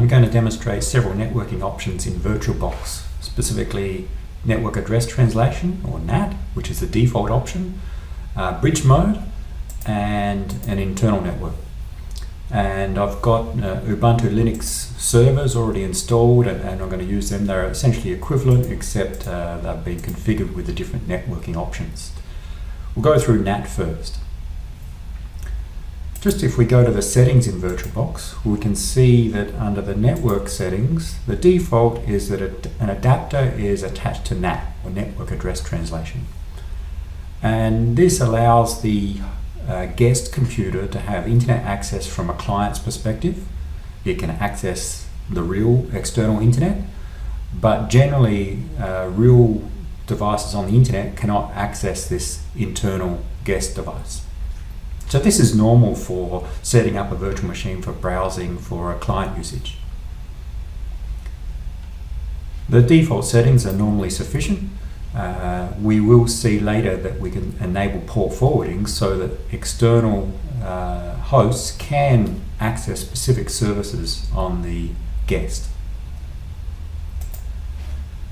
I'm going to demonstrate several networking options in VirtualBox, specifically network address translation, or NAT, which is the default option, bridge mode, and an internal network. And I've got Ubuntu Linux servers already installed, and I'm going to use them. They're essentially equivalent, except they've been configured with the different networking options. We'll go through NAT first. Just if we go to the settings in VirtualBox, we can see that under the network settings, the default is that an adapter is attached to NAT, or network address translation. And this allows the guest computer to have internet access from a client's perspective. It can access the real external internet, but generally real devices on the internet cannot access this internal guest device. So this is normal for setting up a virtual machine for browsing for a client usage. The default settings are normally sufficient. We will see later that we can enable port forwarding so that external hosts can access specific services on the guest.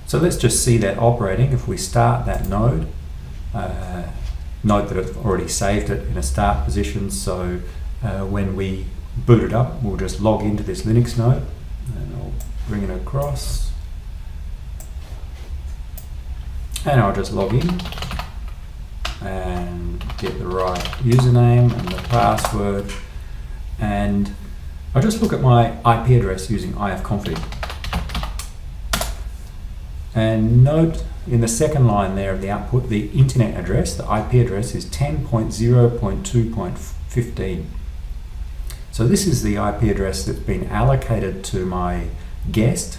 So let's just see that operating. If we start that node, note that I've already saved it in a start position, so when we boot it up, we'll just log into this Linux node, and I'll bring it across, and I'll just log in and get the right username and the password, and I'll just look at my IP address using ifconfig. And note in the second line there of the output, the internet address, the IP address, is 10.0.2.15. So this is the IP address that's been allocated to my guest.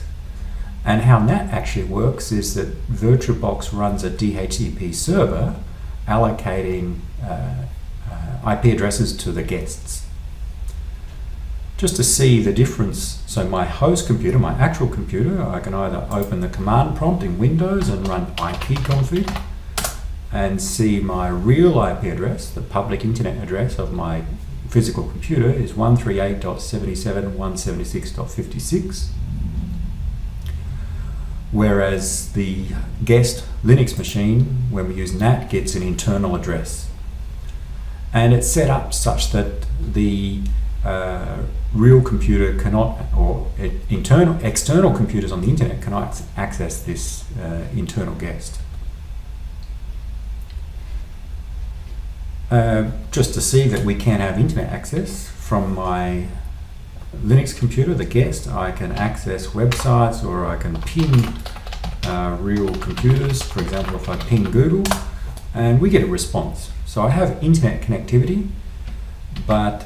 And how NAT actually works is that VirtualBox runs a dhcp server allocating IP addresses to the guests. Just to see the difference, so my host computer, my actual computer, I can either open the command prompt in Windows and run ipconfig and see my real IP address, the public internet address of my physical computer is 138.77.176.56, whereas the guest Linux machine, when we use NAT, gets an internal address. And it's set up such that the real computer cannot, or external computers on the internet cannot access this internal guest. Just to see that we can have internet access from my Linux computer, the guest, I can access websites, or I can ping real computers. For example, if I ping Google, and we get a response. So I have internet connectivity, but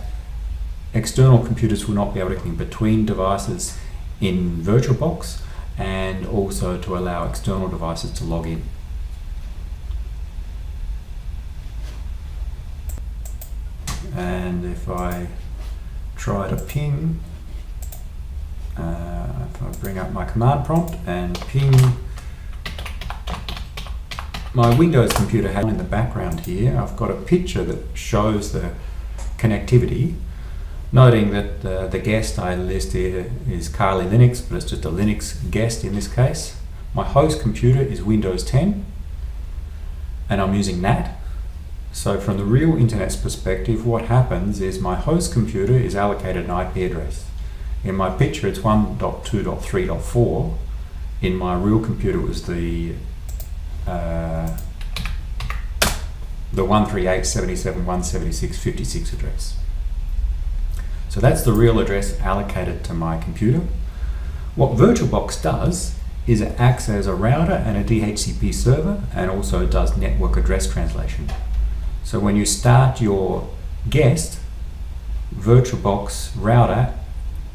external computers will not be able to link between devices in VirtualBox, and also to allow external devices to log in. And if I try to ping, if I bring up my command prompt and ping, my Windows computer has in the background here, I've got a picture that shows the connectivity. Noting that the guest I list here is Kali Linux, but it's just a Linux guest in this case. My host computer is Windows 10, and I'm using NAT. So from the real internet's perspective, what happens is my host computer is allocated an IP address. In my picture, it's 1.2.3.4. In my real computer, it was the 138.77.176.56 address. So that's the real address allocated to my computer. What VirtualBox does is it acts as a router and a dhcp server, and also does network address translation. So when you start your guest, VirtualBox router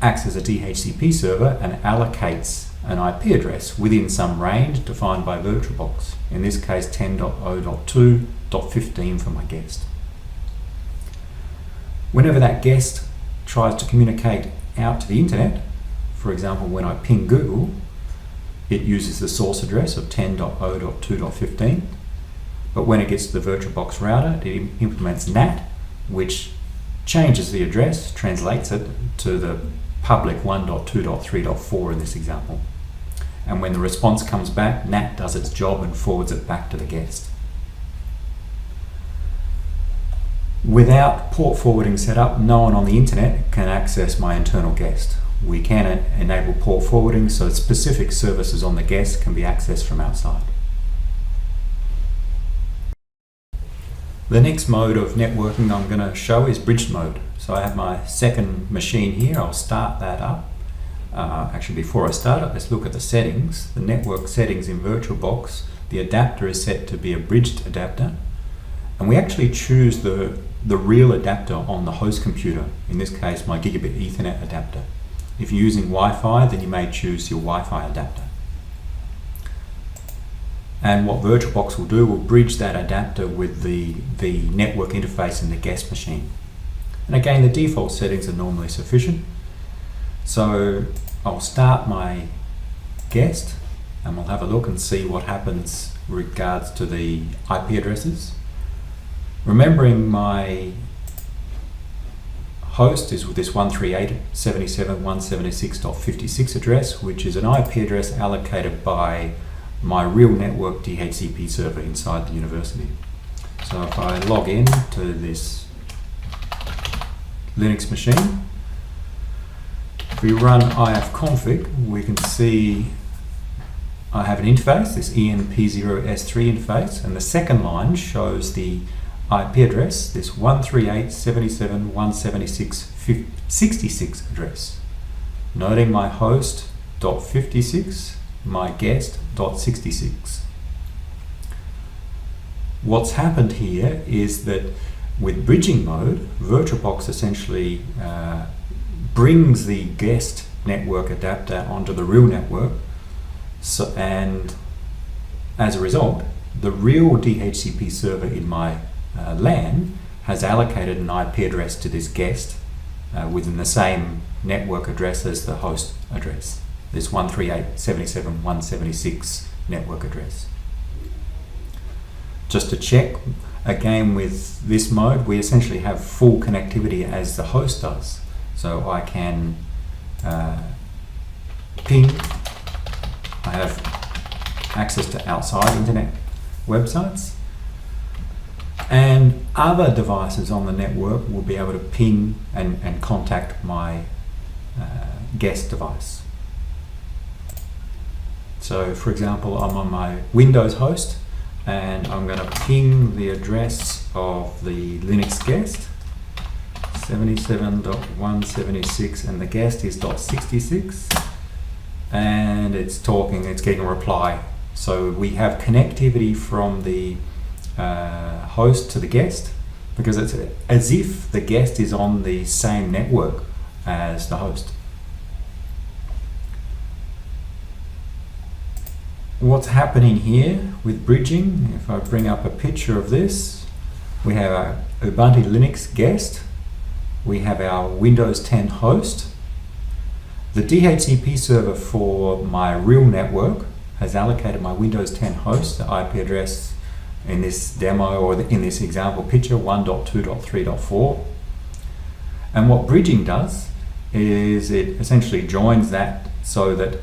acts as a dhcp server and allocates an IP address within some range defined by VirtualBox. In this case, 10.0.2.15 for my guest. Whenever that guest tries to communicate out to the internet, for example, when I ping Google, it uses the source address of 10.0.2.15, but when it gets to the VirtualBox router, it implements NAT, which changes the address, translates it to the public 1.2.3.4 in this example. And when the response comes back, NAT does its job and forwards it back to the guest. Without port forwarding set up, no one on the internet can access my internal guest. We can enable port forwarding so specific services on the guest can be accessed from outside. The next mode of networking I'm going to show is bridged mode. So I have my second machine here. I'll start that up. Actually, before I start it, let's look at the settings. The network settings in VirtualBox, the adapter is set to be a bridged adapter. And we actually choose the real adapter on the host computer. In this case, my gigabit Ethernet adapter. If you're using Wi-Fi, then you may choose your Wi-Fi adapter. And what VirtualBox will do will bridge that adapter with the network interface in the guest machine. And again, the default settings are normally sufficient. So I'll start my guest and we'll have a look and see what happens with regards to the IP addresses. Remembering my host is with this 138.77.176.56 address, which is an IP address allocated by my real network dhcp server inside the university. So if I log in to this Linux machine, if we run ifconfig, we can see I have an interface, this ENP0S3 interface, and the second line shows the IP address, this 138.77.176.66 address. Noting my host .56, my guest .66. What's happened here is that with bridging mode, VirtualBox essentially brings the guest network adapter onto the real network, and as a result, the real DHCP server in my LAN has allocated an IP address to this guest within the same network address as the host address, this 138.77.176 network address. Just to check, again with this mode, we essentially have full connectivity as the host does. So I can ping, I have access to outside internet websites, and other devices on the network will be able to ping and contact my guest device. So for example, I'm on my Windows host and I'm going to ping the address of the Linux guest, 77.176, and the guest is .66, and it's talking, it's getting a reply. So we have connectivity from the host to the guest, because it's as if the guest is on the same network as the host. What's happening here with bridging, if I bring up a picture of this, we have our Ubuntu Linux guest, we have our Windows 10 host. The DHCP server for my real network has allocated my Windows 10 host, the IP address in this demo or in this example picture, 1.2.3.4. And what bridging does is it essentially joins that so that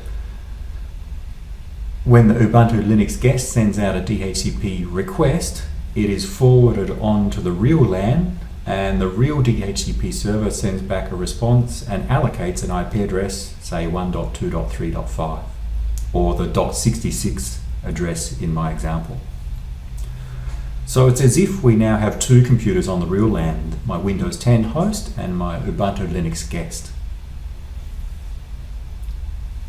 when the Ubuntu Linux guest sends out a DHCP request, it is forwarded on to the real LAN, and the real DHCP server sends back a response and allocates an IP address, say 1.2.3.5, or the .66 address in my example. So it's as if we now have two computers on the real LAN, my Windows 10 host and my Ubuntu Linux guest.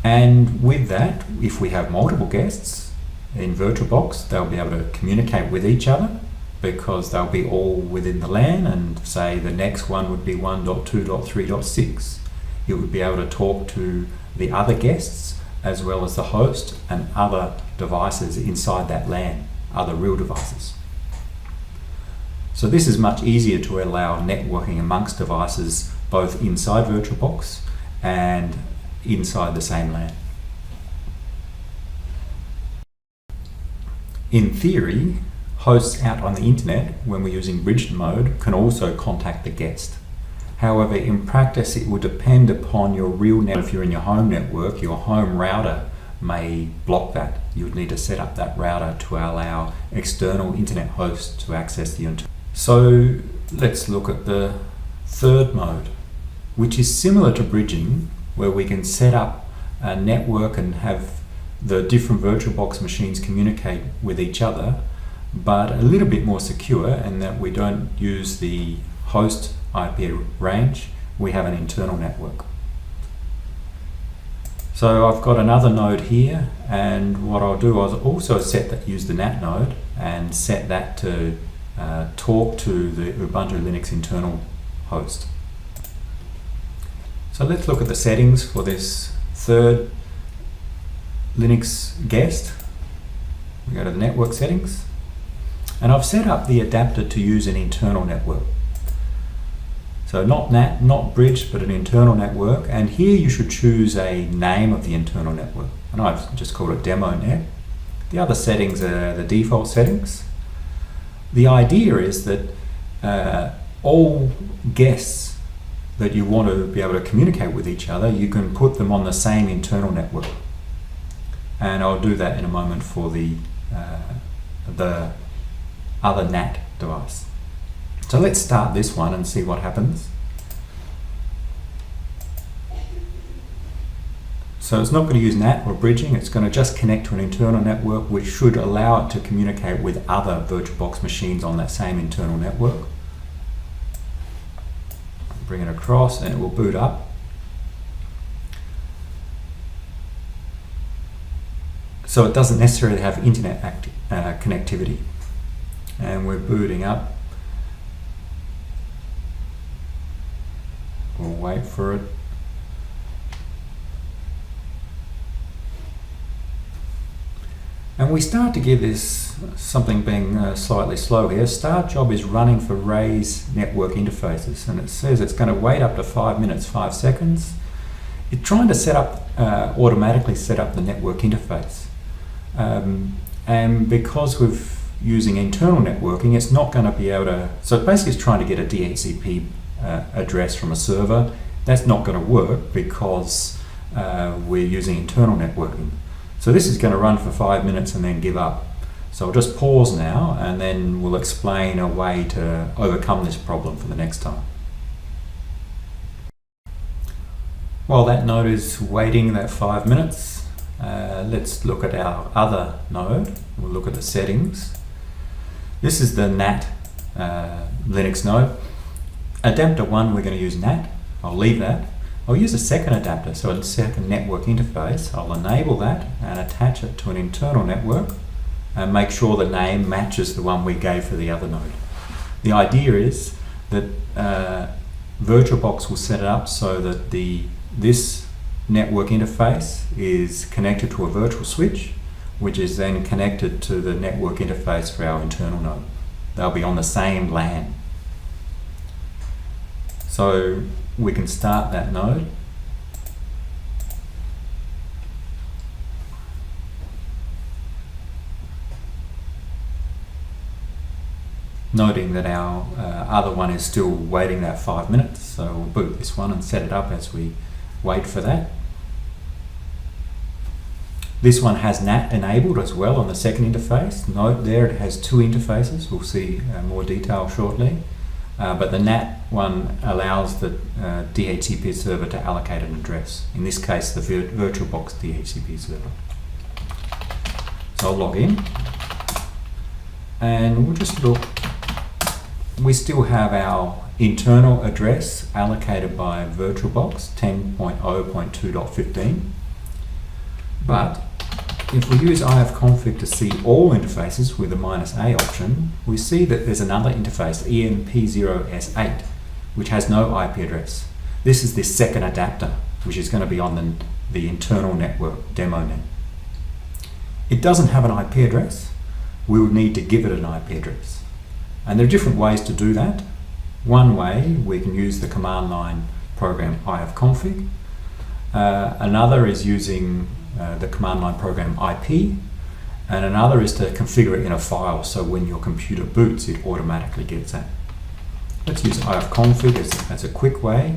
And with that, if we have multiple guests in VirtualBox, they'll be able to communicate with each other because they'll be all within the LAN, and say the next one would be 1.2.3.6. It would be able to talk to the other guests as well as the host and other devices inside that LAN, other real devices. So this is much easier to allow networking amongst devices both inside VirtualBox and inside the same LAN. In theory, hosts out on the internet, when we're using bridged mode, can also contact the guest. However, in practice, it will depend upon your real network. If you're in your home network, your home router may block that. You would need to set up that router to allow external internet hosts to access the internet. So let's look at the third mode, which is similar to bridging, where we can set up a network and have the different VirtualBox machines communicate with each other, but a little bit more secure in that we don't use the host IP range, we have an internal network. So I've got another node here, and what I'll do is also use the NAT node and set that to talk to the Ubuntu Linux internal host. So let's look at the settings for this third Linux guest. We go to the network settings, and I've set up the adapter to use an internal network. So not NAT, not bridge, but an internal network. And here you should choose a name of the internal network. And I've just called it demo net. The other settings are the default settings. The idea is that all guests that you want to be able to communicate with each other, you can put them on the same internal network. And I'll do that in a moment for the other NAT device. So let's start this one and see what happens. So it's not going to use NAT or bridging, it's going to just connect to an internal network, which should allow it to communicate with other VirtualBox machines on that same internal network. Bring it across and it will boot up. So it doesn't necessarily have internet connectivity. And we're booting up. We'll wait for it. And we start to give this something being slightly slow here. Start job is running for RAISE network interfaces, and it says it's going to wait up to 5 minutes, 5 seconds. It's trying to set up, automatically set up the network interface. And because we're using internal networking, it's not going to be able to, so basically it's trying to get a dhcp address from a server. That's not going to work because we're using internal networking. So this is going to run for 5 minutes and then give up. So I'll just pause now and then we'll explain a way to overcome this problem for the next time. While that node is waiting that 5 minutes, let's look at our other node. We'll look at the settings. This is the NAT Linux node. Adapter 1, we're going to use NAT. I'll leave that. I'll use a second adapter, so a second network interface. I'll enable that and attach it to an internal network and make sure the name matches the one we gave for the other node. The idea is that VirtualBox will set it up so that this network interface is connected to a virtual switch, which is then connected to the network interface for our internal node. They'll be on the same LAN. So we can start that node. Noting that our other one is still waiting that 5 minutes, so we'll boot this one and set it up as we wait for that. This one has NAT enabled as well on the second interface. Note there it has two interfaces. We'll see more detail shortly. But the NAT one allows the dhcp server to allocate an address. In this case, the VirtualBox dhcp server. So I'll log in. And we'll just look. We still have our internal address allocated by VirtualBox 10.0.2.15. But if we use ifconfig to see all interfaces with the -a option, we see that there's another interface, EMP0S8, which has no IP address. This is the second adapter, which is going to be on the internal network, demo net. It doesn't have an IP address. We would need to give it an IP address. And there are different ways to do that. One way, we can use the command line program ifconfig. Another is using the command line program IP, and another is to configure it in a file so when your computer boots it automatically gets that. let's use ifconfig as a quick way.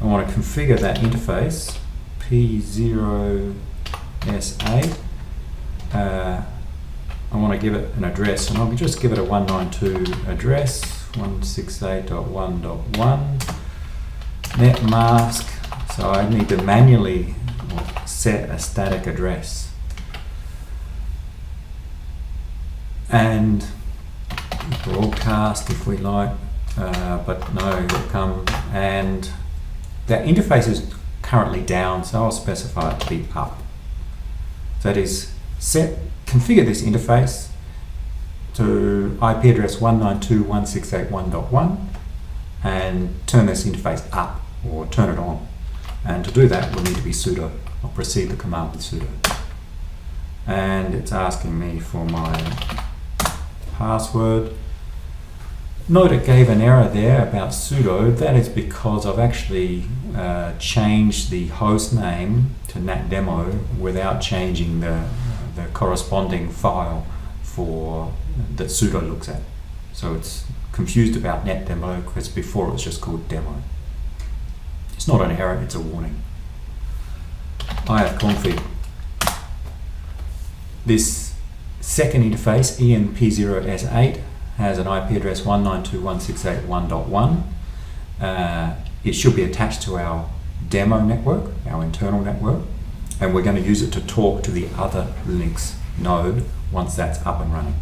I want to configure that interface P0S8. I want to give it an address, and I'll just give it a 192 address, 168.1.1 net mask. So I need to manually set a static address, and broadcast if we like, but no, it'll come, and that interface is currently down, so I'll specify it to be up. So that is configure this interface to IP address 192.168.1.1 and turn this interface up or turn it on. And to do that, we'll need to be sudo. I'll proceed the command with sudo. And it's asking me for my password. Note it gave an error there about sudo. That is because I've actually changed the host name to NAT demo without changing the corresponding file for that sudo looks at. So it's confused about NAT demo because before it was just called demo. It's not an error, it's a warning. ifconfig. This second interface, ENP0S8, has an IP address 192.168.1.1. It should be attached to our demo network, our internal network, and we're going to use it to talk to the other Linux node once that's up and running.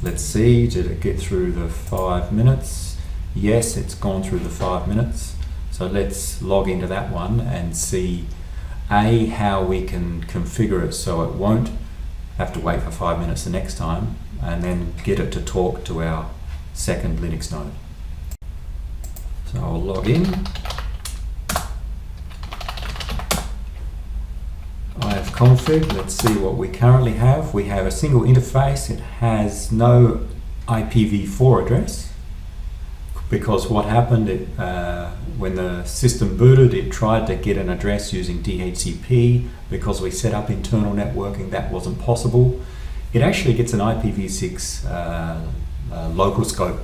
Let's see, did it get through the 5 minutes? Yes, it's gone through the 5 minutes. So let's log into that one and see how we can configure it so it won't have to wait for 5 minutes the next time, and then get it to talk to our second Linux node. So I'll log in. ifconfig, let's see what we currently have. We have a single interface. It has no IPv4 address because what happened, when the system booted, it tried to get an address using dhcp. Because we set up internal networking, that wasn't possible. It actually gets an IPv6 local scope,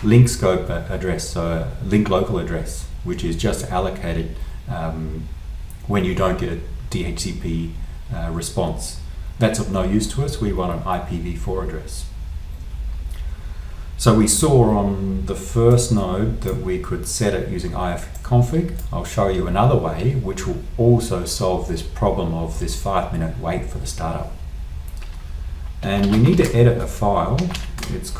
link scope address, so a link local address, which is just allocated when you don't get a DHCP response. That's of no use to us. We want an IPv4 address. So we saw on the first node that we could set it using ifconfig. I'll show you another way which will also solve this problem of this 5-minute wait for the startup. And we need to edit a file. It's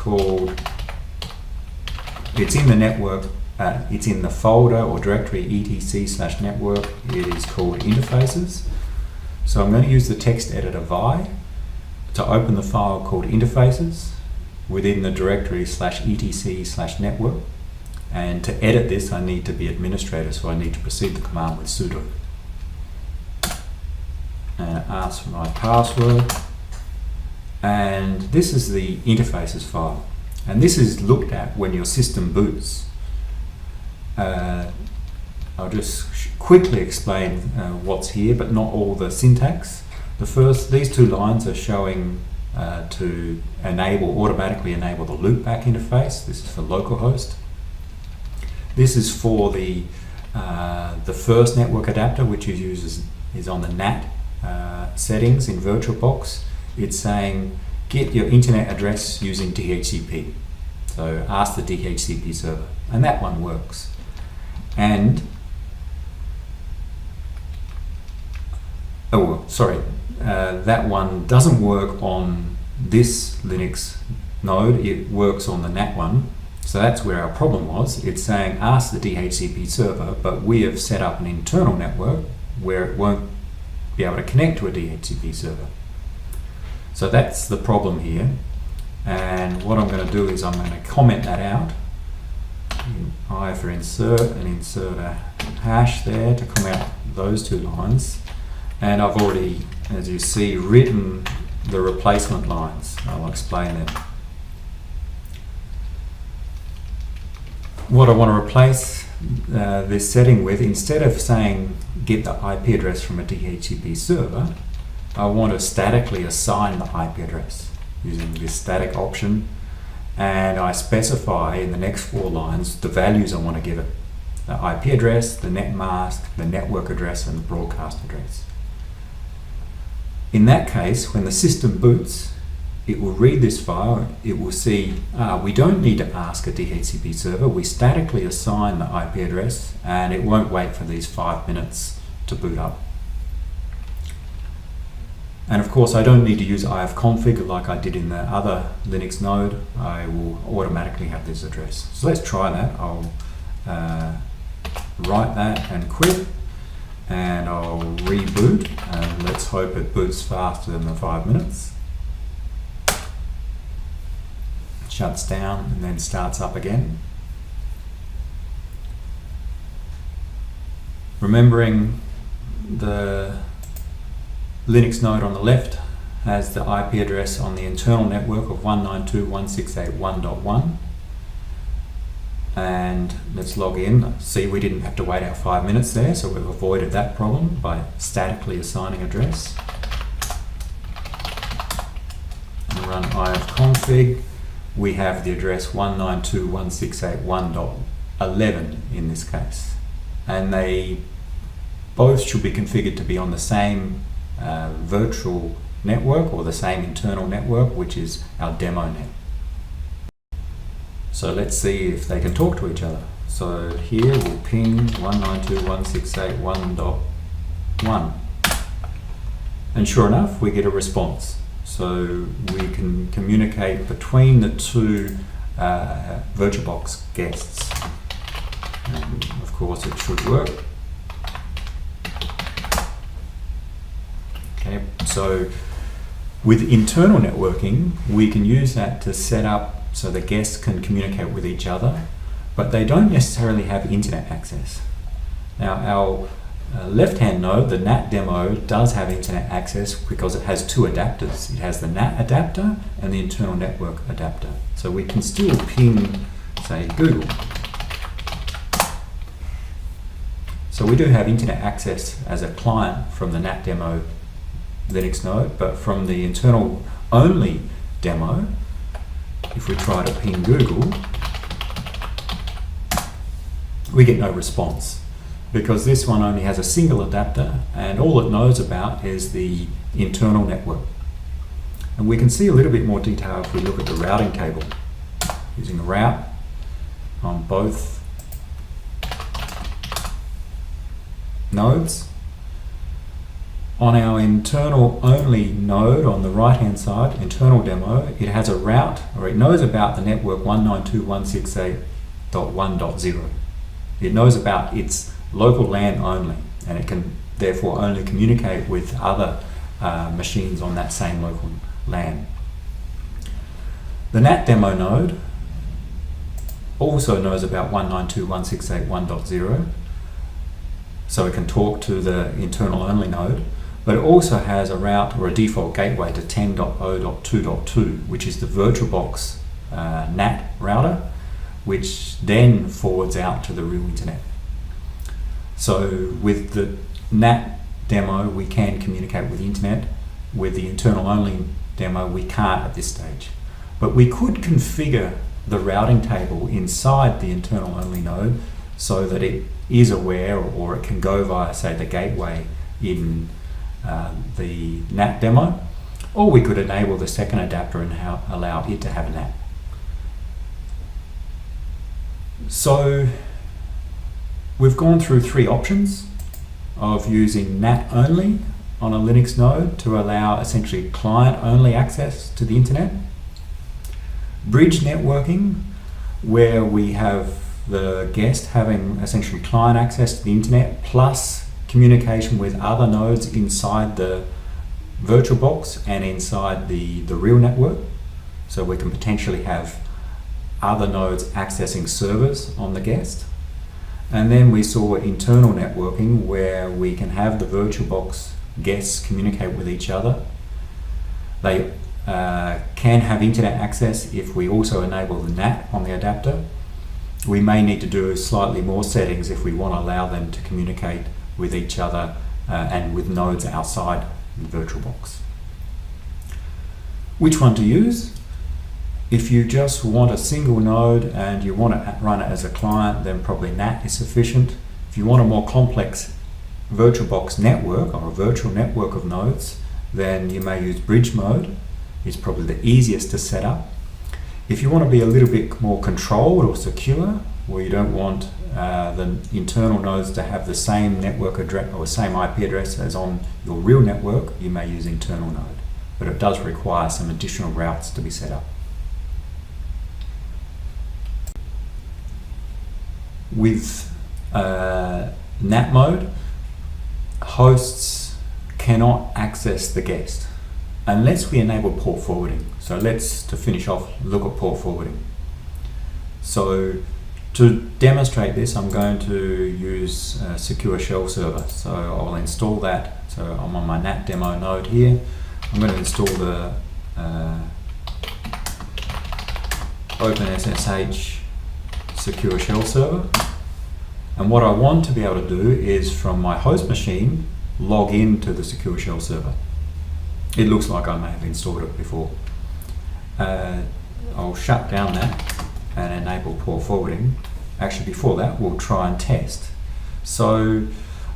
in the network, it's in the folder or directory etc/network. It is called interfaces. So I'm going to use the text editor vi to open the file called interfaces within the directory /etc/network. And to edit this, I need to be administrator, so I need to proceed the command with sudo. And it asks for my password. And this is the interfaces file. And this is looked at when your system boots. I'll just quickly explain what's here, but not all the syntax. These two lines are showing to automatically enable the loopback interface. This is for localhost. This is for the first network adapter, which is on the NAT settings in VirtualBox. It's saying get your internet address using DHCP. So ask the DHCP server, and that one works. And that one doesn't work on this Linux node. It works on the NAT one. So that's where our problem was. It's saying ask the DHCP server, but we have set up an internal network where it won't be able to connect to a DHCP server. So that's the problem here. And what I'm going to do is I'm going to comment that out. I for insert and insert a hash there to come out those two lines. And I've already, as you see, written the replacement lines. I'll explain them. What I want to replace this setting with, instead of saying get the IP address from a DHCP server, I want to statically assign the IP address using this static option. and I specify in the next 4 lines the values I want to give it. The IP address, the net mask, the network address, and the broadcast address. In that case, when the system boots, it will read this file. It will see, we don't need to ask a DHCP server. We statically assign the IP address, and it won't wait for these 5 minutes to boot up. And of course, I don't need to use ifconfig like I did in the other Linux node. I will automatically have this address. So let's try that. I'll write that and quit, and I'll reboot, and let's hope it boots faster than the 5 minutes. Shuts down and then starts up again. Remembering the Linux node on the left has the IP address on the internal network of 192.168.1.1, and let's log in. See, we didn't have to wait our 5 minutes there, so we've avoided that problem by statically assigning address. And run ifconfig. We have the address 192.168.1.11 in this case, and they both should be configured to be on the same virtual network or the same internal network, which is our demo net. So let's see if they can talk to each other. So here we'll ping 192.168.1.1, and sure enough we get a response. So we can communicate between the 2 VirtualBox guests, and of course it should work. Okay, so with internal networking, we can use that to set up so the guests can communicate with each other, but they don't necessarily have internet access. Now our left-hand node, the NAT demo, does have internet access because it has 2 adapters. It has the NAT adapter and the internal network adapter. So we can still ping, say, Google. So we do have internet access as a client from the NAT demo Linux node, but from the internal only demo, if we try to ping Google, we get no response, because this one only has a single adapter and all it knows about is the internal network. And we can see a little bit more detail if we look at the routing table, using a route on both nodes. On our internal only node on the right hand side, internal demo, it has a route, or it knows about the network 192.168.1.0. It knows about its local LAN only, and it can therefore only communicate with other machines on that same local LAN. The NAT demo node also knows about 192.168.1.0, so it can talk to the internal only node, but it also has a route or a default gateway to 10.0.2.2, which is the VirtualBox NAT router, which then forwards out to the real internet. So with the NAT demo, we can communicate with the internet. With the internal only demo, we can't at this stage. But we could configure the routing table inside the internal only node so that it is aware, or it can go via, say, the gateway in the NAT demo, or we could enable the second adapter and allow it to have a NAT. So we've gone through 3 options of using NAT only on a Linux node to allow essentially client-only access to the internet. Bridge networking, where we have the guest having essentially client access to the internet plus communication with other nodes inside the VirtualBox and inside the real network. So we can potentially have other nodes accessing servers on the guest. And then we saw internal networking, where we can have the VirtualBox guests communicate with each other. They can have internet access if we also enable the NAT on the adapter. We may need to do slightly more settings if we want to allow them to communicate with each other and with nodes outside the VirtualBox. Which one to use? If you just want a single node and you want to run it as a client, then probably NAT is sufficient. If you want a more complex VirtualBox network or a virtual network of nodes, then you may use bridge mode. It's probably the easiest to set up. If you want to be a little bit more controlled or secure, where you don't want the internal nodes to have the same network address or same IP address as on your real network, you may use internal node, but it does require some additional routes to be set up. With NAT mode, hosts cannot access the guest unless we enable port forwarding. So to finish off, look at port forwarding. So to demonstrate this, I'm going to use a secure shell server. So I'll install that. So I'm on my NAT demo node here. I'm going to install the OpenSSH secure shell server. And what I want to be able to do is from my host machine, log into the secure shell server. It looks like I may have installed it before. I'll shut down that and enable port forwarding. Actually, before that, we'll try and test. So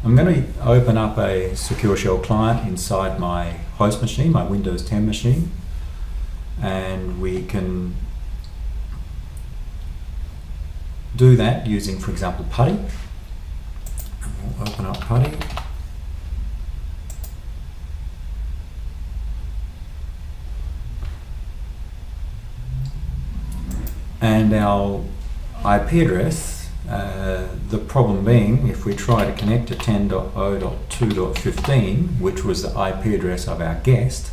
I'm going to open up a secure shell client inside my host machine, my Windows 10 machine, and we can do that using, for example, PuTTY. We'll open up PuTTY. And our IP address, the problem being, if we try to connect to 10.0.2.15, which was the IP address of our guest,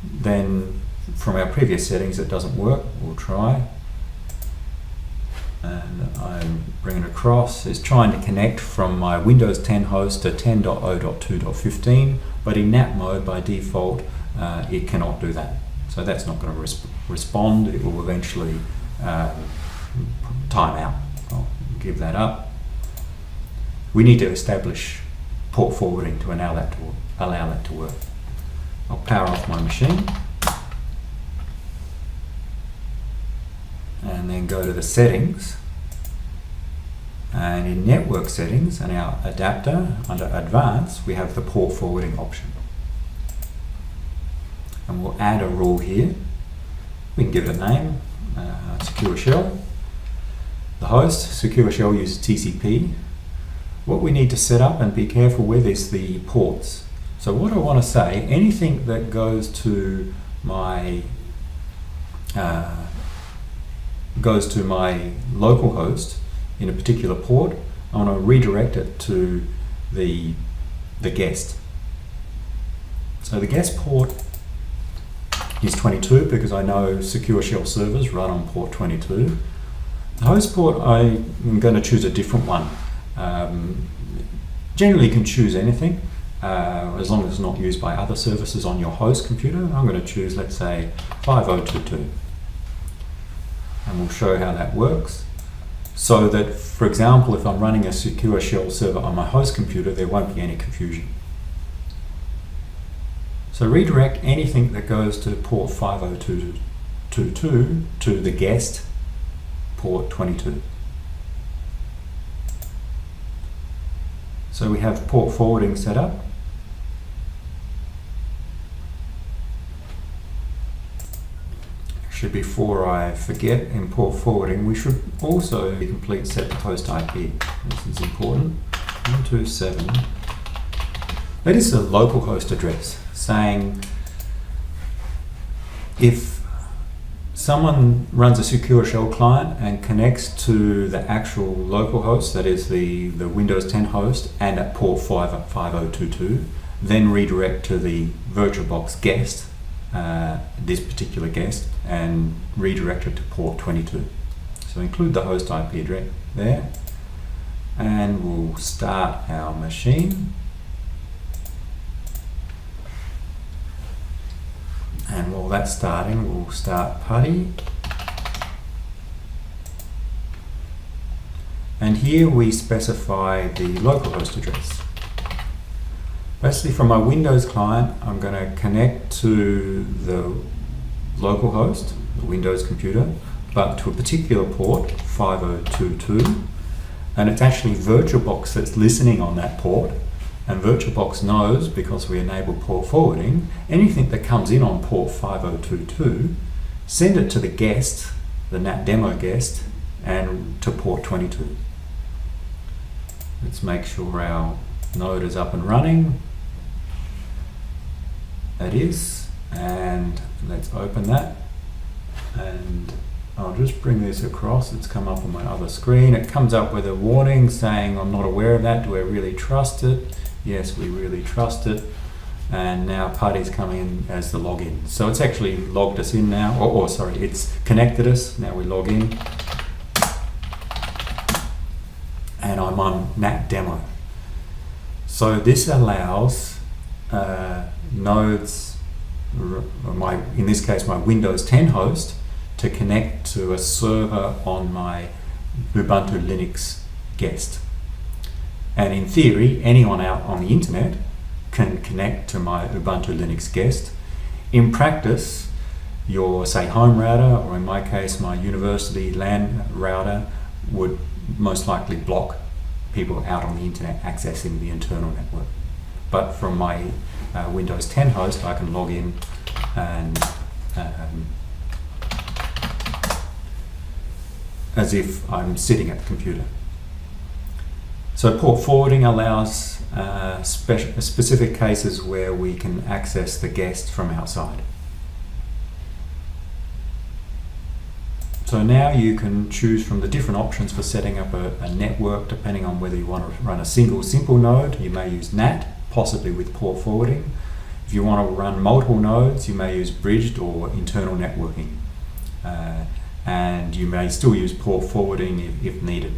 then from our previous settings it doesn't work. We'll try. And I'm bringing it across. It's trying to connect from my Windows 10 host to 10.0.2.15, but in NAT mode by default it cannot do that. So that's not going to respond. It will eventually time out. I'll give that up. We need to establish port forwarding to allow that to work. I'll power off my machine and then go to the settings, and in network settings and our adapter under advanced we have the port forwarding option, and we'll add a rule here. We can give it a name, secure shell. The host, secure shell, uses TCP. What we need to set up and be careful with is the ports. So what I want to say, anything that goes to my local host in a particular port, I want to redirect it to the guest. So the guest port is 22 because I know secure shell servers run on port 22. The host port, I'm going to choose a different one. Generally you can choose anything as long as it's not used by other services on your host computer. I'm going to choose, let's say, 5022. And we'll show how that works. So that, for example, if I'm running a secure shell server on my host computer, there won't be any confusion. So redirect anything that goes to port 50222 to the guest port 22. So we have port forwarding set up. Actually, before I forget, in port forwarding, we should also complete set the host IP. This is important. 127. That is a local host address, saying if someone runs a secure shell client and connects to the actual local host, that is the Windows 10 host, and at port 5022, then redirect to the VirtualBox guest, this particular guest, and redirect it to port 22. So include the host IP address there, and we'll start our machine. And while that's starting, we'll start PuTTY. And here we specify the localhost address. Basically, from my Windows client, I'm going to connect to the localhost, the Windows computer, but to a particular port, 5022, and it's actually VirtualBox that's listening on that port, and VirtualBox knows, because we enable port forwarding, anything that comes in on port 5022, send it to the guest, the NAT demo guest, and to port 22. Let's make sure our node is up and running. It is, and let's open that, and I'll just bring this across. It's come up on my other screen. It comes up with a warning saying, I'm not aware of that. Do I really trust it? Yes, we really trust it. And now Party's coming in as the login. So it's actually logged us in now, or sorry, it's connected us. Now we log in. And I'm on NAT demo. So this allows nodes, in this case my Windows 10 host, to connect to a server on my Ubuntu Linux guest. And in theory, anyone out on the internet can connect to my Ubuntu Linux guest. In practice, your, say, home router, or in my case, my university LAN router, would most likely block people out on the internet accessing the internal network. But from my Windows 10 host, I can log in and as if I'm sitting at the computer. So port forwarding allows specific cases where we can access the guest from outside. So now you can choose from the different options for setting up a network, depending on whether you want to run a single simple node. You may use NAT, possibly with port forwarding. If you want to run multiple nodes, you may use bridged or internal networking. And you may still use port forwarding if needed.